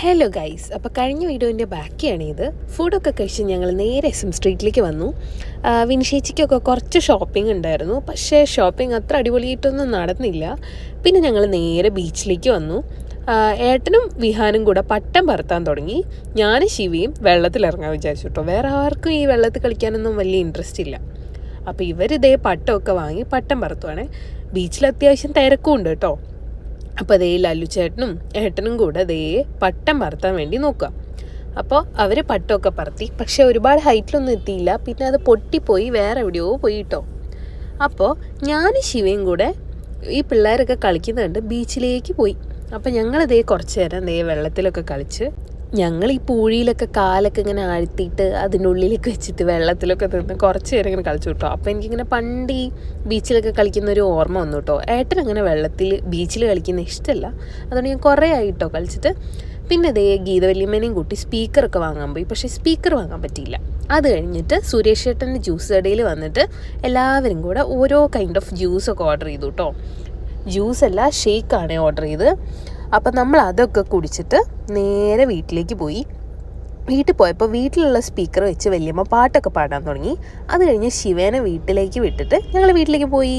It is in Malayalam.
ഹലോ ഗൈസ്, അപ്പോൾ കഴിഞ്ഞ വീഡിയോൻ്റെ ബാക്കിയാണിത്. ഫുഡൊക്കെ കഴിച്ച് ഞങ്ങൾ നേരെ SM സ്ട്രീറ്റിലേക്ക് വന്നു. വിനിഷേച്ചിക്കൊക്കെ കുറച്ച് ഷോപ്പിംഗ് ഉണ്ടായിരുന്നു, പക്ഷേ ഷോപ്പിംഗ് അത്ര അടിപൊളിയായിട്ടൊന്നും നടന്നില്ല. പിന്നെ ഞങ്ങൾ നേരെ ബീച്ചിലേക്ക് വന്നു. ഏട്ടനും വിഹാനും കൂടെ പട്ടം പറത്താൻ തുടങ്ങി. ഞാനും ശിവയും വെള്ളത്തിലിറങ്ങാൻ വിചാരിച്ചു കേട്ടോ. വേറെ ആർക്കും ഈ വെള്ളത്തിൽ കളിക്കാനൊന്നും വലിയ ഇൻട്രസ്റ്റ് ഇല്ല. അപ്പോൾ ഇവരിതേ പട്ടമൊക്കെ വാങ്ങി പട്ടം പറത്തുവാണേ. ബീച്ചിൽ അത്യാവശ്യം തിരക്കും ഉണ്ട് കേട്ടോ. അപ്പോൾ അതേ ലല്ലു ചേട്ടനും ഏട്ടനും കൂടെ അതേ പട്ടം പറത്താൻ വേണ്ടി നോക്കുക. അപ്പോൾ അവർ പട്ടമൊക്കെ പറത്തി, പക്ഷേ ഒരുപാട് ഹൈറ്റിലൊന്നും എത്തിയില്ല. പിന്നെ അത് പൊട്ടിപ്പോയി വേറെ എവിടെയോ പോയി കേട്ടോ. അപ്പോൾ ഞാനും ശിവയും കൂടെ ഈ പിള്ളേരൊക്കെ കളിക്കുന്നുണ്ട് ബീച്ചിലേക്ക് പോയി. അപ്പോൾ ഞങ്ങളിതേ കുറച്ച് നേരം ദേ വെള്ളത്തിലൊക്കെ കളിച്ച്, ഞങ്ങൾ ഈ പൂഴിയിലൊക്കെ കാലൊക്കെ ഇങ്ങനെ ആഴ്ത്തിയിട്ട് അതിൻ്റെ ഉള്ളിലേക്ക് വെച്ചിട്ട് വെള്ളത്തിലൊക്കെ നിന്ന് കുറച്ച് നേരം ഇങ്ങനെ കളിച്ചു കേട്ടോ. അപ്പോൾ എനിക്കിങ്ങനെ പണ്ട് ഈ ബീച്ചിലൊക്കെ കളിക്കുന്ന ഒരു ഓർമ്മ വന്നു കേട്ടോ. ഏട്ടനങ്ങനെ ബീച്ചിൽ കളിക്കുന്ന ഇഷ്ടമല്ല, അതുകൊണ്ട് ഞാൻ കുറേ ആയിട്ടോ കളിച്ചിട്ട്. പിന്നെ ഇതേ ഗീതവല്യമ്മേനെയും കൂട്ടി സ്പീക്കറൊക്കെ വാങ്ങാൻ പോയി, പക്ഷേ സ്പീക്കർ വാങ്ങാൻ പറ്റിയില്ല. അത് കഴിഞ്ഞിട്ട് സുരേഷ് ചേട്ടൻ്റെ ജ്യൂസ് കടയിൽ വന്നിട്ട് എല്ലാവരും കൂടെ ഓരോ കൈൻഡ് ഓഫ് ജ്യൂസൊക്കെ ഓർഡർ ചെയ്തു കേട്ടോ. ജ്യൂസല്ല, ഷേക്കാണ് ഓർഡർ ചെയ്ത്. അപ്പം നമ്മൾ അതൊക്കെ കുടിച്ചിട്ട് നേരെ വീട്ടിലേക്ക് പോയി. വീട്ടിൽ പോയപ്പോൾ വീട്ടിലുള്ള സ്പീക്കർ വെച്ച് വല്യമ്മ പാട്ടൊക്കെ പാടാൻ തുടങ്ങി. അത് കഴിഞ്ഞ് ശിവേനെ വീട്ടിലേക്ക് വിട്ടിട്ട് ഞങ്ങൾ വീട്ടിലേക്ക് പോയി.